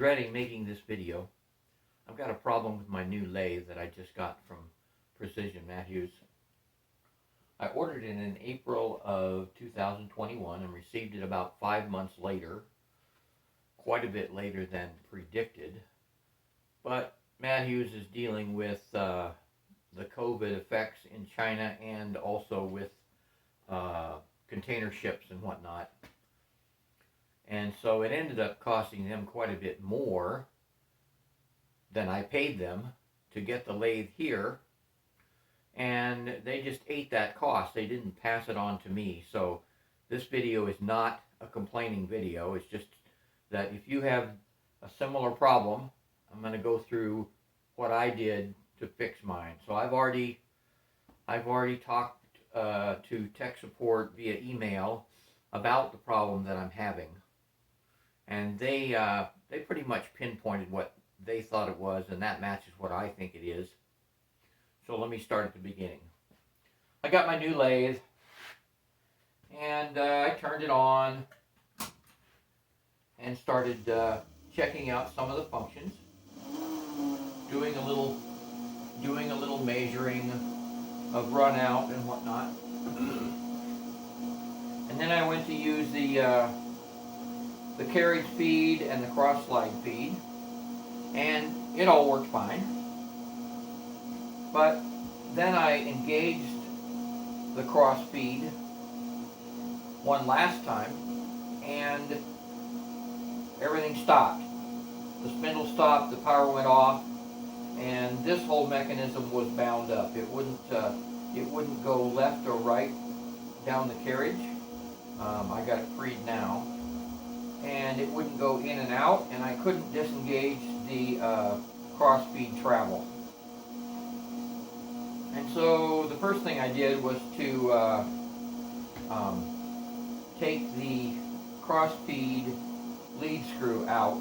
dreading making this video. I've got a problem with my new lathe that I just got from Precision Matthews. I ordered it in April of 2021 and received it about 5 months later, quite a bit later than predicted. But Matthews is dealing with the COVID effects in China and also with container ships and whatnot. And so it ended up costing them quite a bit more than I paid them to get the lathe here. And they just ate that cost. They didn't pass it on to me. So this video is not a complaining video. It's just that if you have a similar problem, I'm going to go through what I did to fix mine. So I've already talked to tech support via email about the problem that I'm having, and they pretty much pinpointed what they thought it was, and that matches what I think it is. So let me start at the beginning. I got my new lathe, and I turned it on and started checking out some of the functions, doing a little measuring of run out and whatnot. And then I went to use the carriage feed and the cross slide feed, and it all worked fine. But then I engaged the cross feed one last time, and everything stopped. The spindle stopped, the power went off, and this whole mechanism was bound up. It wouldn't go left or right down the carriage. I got it freed now, and it wouldn't go in and out, and I couldn't disengage the cross feed travel. And so the first thing I did was to take the cross feed lead screw out,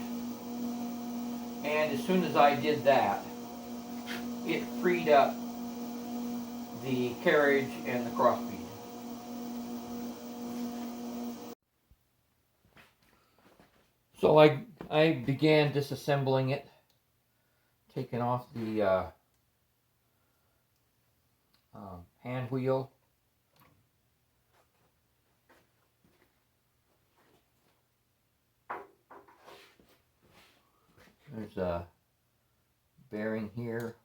and as soon as I did that, it freed up the carriage and the cross feed. So I began disassembling it, taking off the hand wheel. There's a bearing here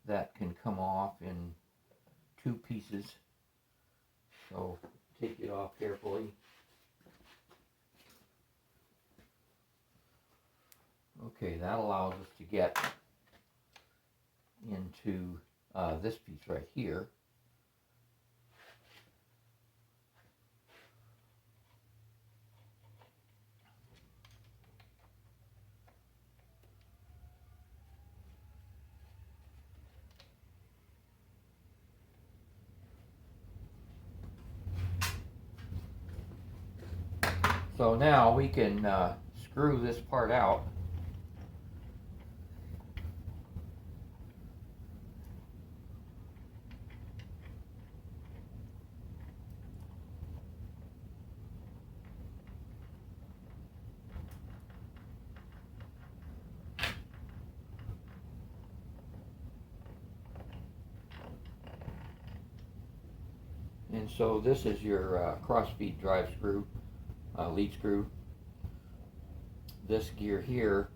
that can come off in 2 pieces. So take it off carefully. Okay, that allows us to get into this piece right here. So now we can screw this part out. And so this is your cross feed drive screw, lead screw. This gear here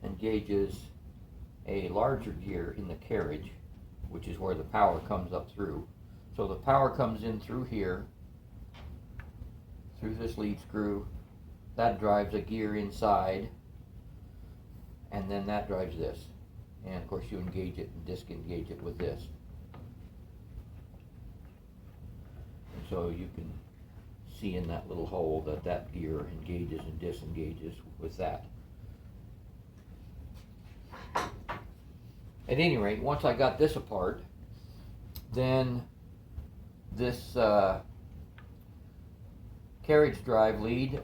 engages a larger gear in the carriage, which is where the power comes up through. So the power comes in through here, through this lead screw. That drives a gear inside, and then that drives this. And of course you engage it and disengage it with this. So you can see in that little hole that that gear engages and disengages with that. At any rate, once I got this apart, then this carriage drive lead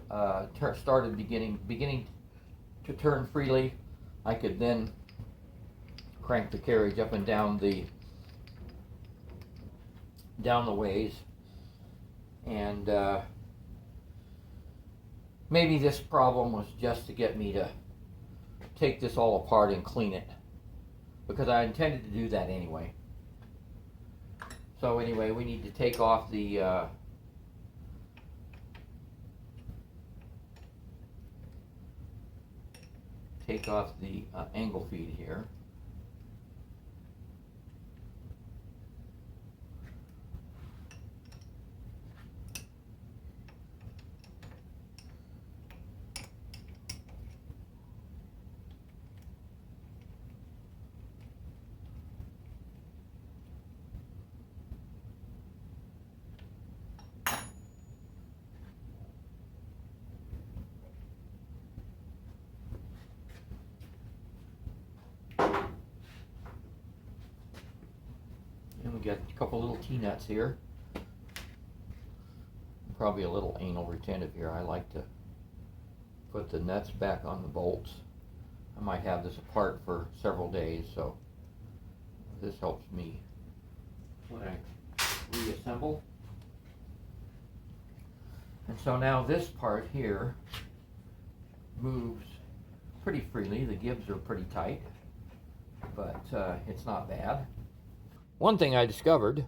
started beginning to turn freely. I could then crank the carriage up and down the ways. And maybe this problem was just to get me to take this all apart and clean it, because I intended to do that anyway. So anyway, we need to take off the angle feed here. And we got a couple little T-nuts here. Probably a little anal retentive here. I like to put the nuts back on the bolts. I might have this apart for several days, so this helps me when I reassemble. And so now this part here moves pretty freely. The gibs are pretty tight, but it's not bad. One thing I discovered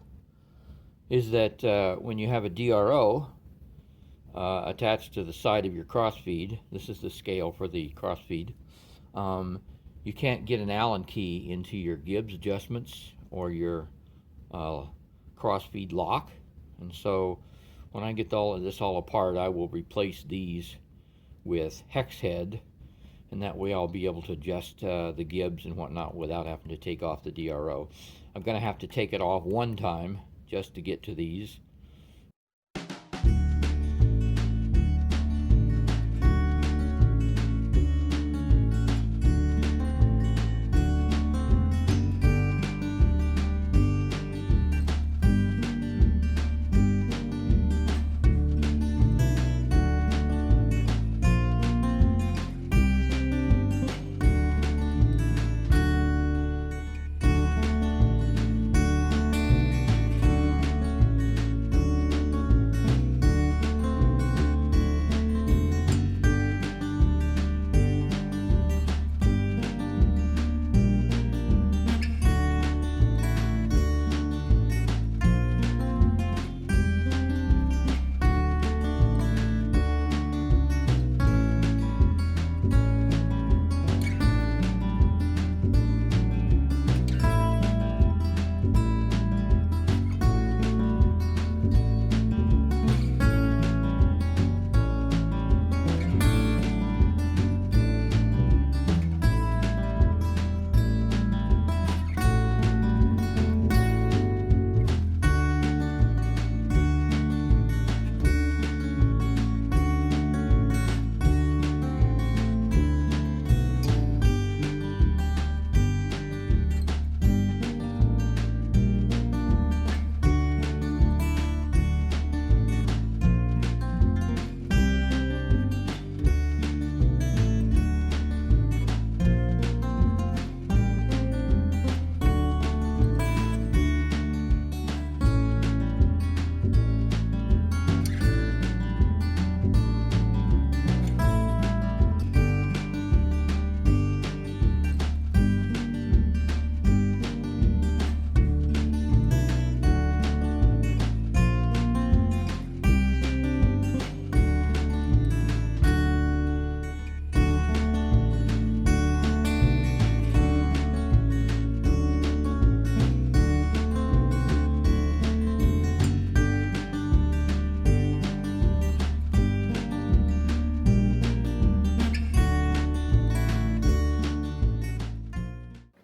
is that when you have a DRO attached to the side of your crossfeed, this is the scale for the crossfeed, you can't get an Allen key into your Gibbs adjustments or your crossfeed lock. And so when I get all of this all apart, I will replace these with hex head, and that way I'll be able to adjust the Gibbs and whatnot without having to take off the DRO. I'm going to have to take it off one time just to get to these.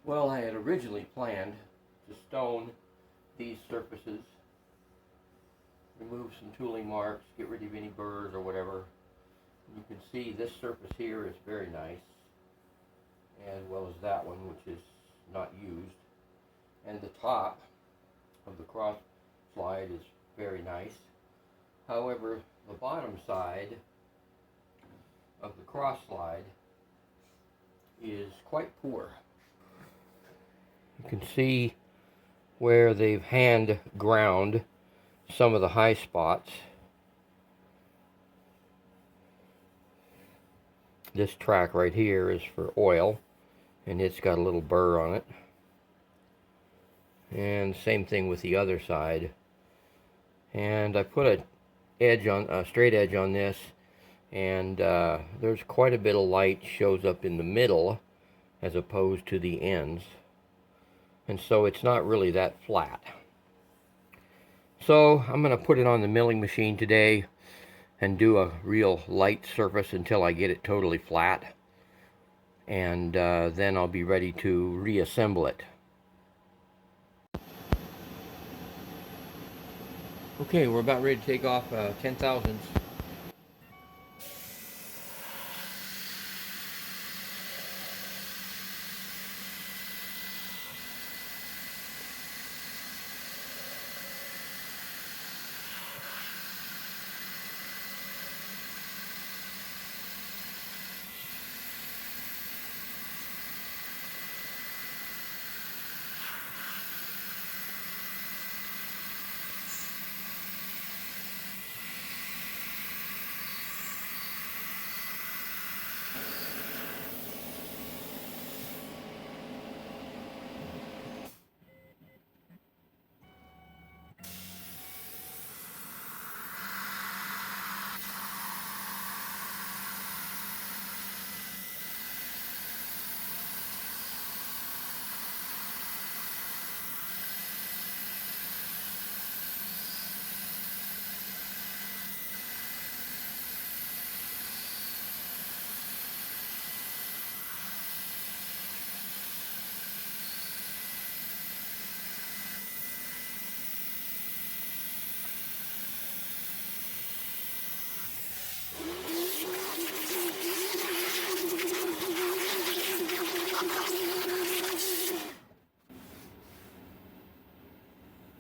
Well, I had originally planned to stone these surfaces, remove some tooling marks, get rid of any burrs or whatever. You can see this surface here is very nice, as well as that one, which is not used. And the top of the cross slide is very nice. However, the bottom side of the cross slide is quite poor. You can see where they've hand ground some of the high spots. This track right here is for oil, and it's got a little burr on it. And same thing with the other side. And I put a straight edge on this, and there's quite a bit of light shows up in the middle as opposed to the ends, and so it's not really that flat. So I'm going to put it on the milling machine today and do a real light surface until I get it totally flat, and then I'll be ready to reassemble it. Okay, we're about ready to take off 10,000s.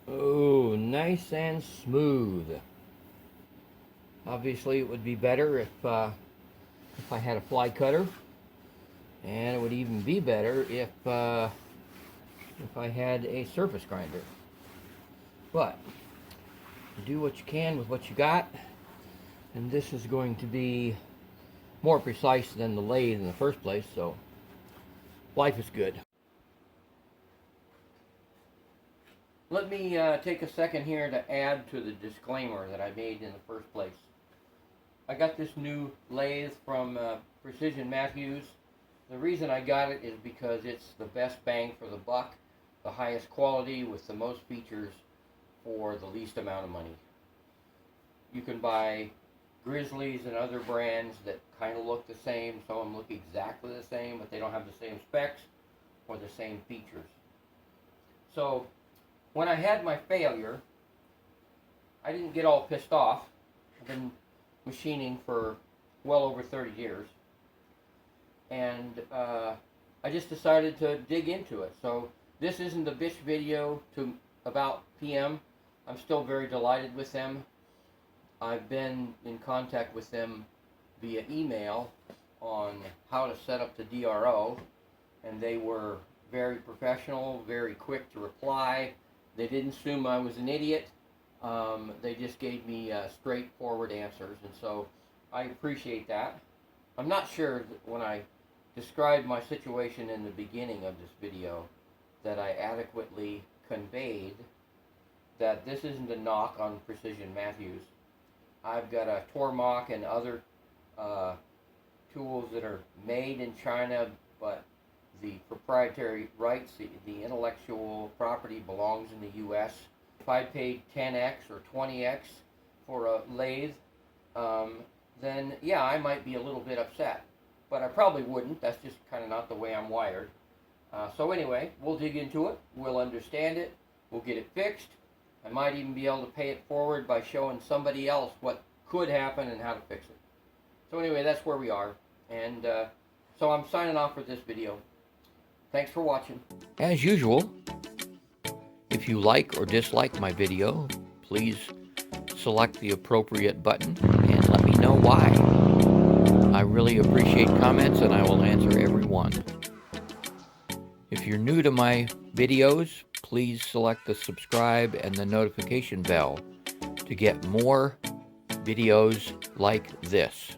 Oh, nice and smooth. Obviously, it would be better if I had a fly cutter, and it would even be better if I had a surface grinder. But you do what you can with what you got, and this is going to be more precise than the lathe in the first place, so life is good. Let me take a second here to add to the disclaimer that I made in the first place. I got this new lathe from Precision Matthews. The reason I got it is because it's the best bang for the buck, the highest quality with the most features for the least amount of money. You can buy Grizzlies and other brands that kind of look the same. Some of them look exactly the same, but they don't have the same specs or the same features. So when I had my failure, I didn't get all pissed off. I've been machining for well over 30 years. And I just decided to dig into it. So this isn't a bitch video about PM. I'm still very delighted with them. I've been in contact with them via email on how to set up the DRO, and they were very professional, very quick to reply. They didn't assume I was an idiot. They just gave me straightforward answers, and so I appreciate that. I'm not sure that when I described my situation in the beginning of this video that I adequately conveyed that this isn't a knock on Precision Matthews. I've got a Tormach and other tools that are made in China, but the proprietary rights, the intellectual property belongs in the U.S. If I paid 10x or 20x for a lathe, then yeah, I might be a little bit upset. But I probably wouldn't. That's just kind of not the way I'm wired. So anyway, we'll dig into it. We'll understand it. We'll get it fixed. I might even be able to pay it forward by showing somebody else what could happen and how to fix it. So anyway, that's where we are. And so I'm signing off for this video. Thanks for watching. As usual, if you like or dislike my video, please select the appropriate button and let me know why. I really appreciate comments, and I will answer every one. If you're new to my videos, please select the subscribe and the notification bell to get more videos like this.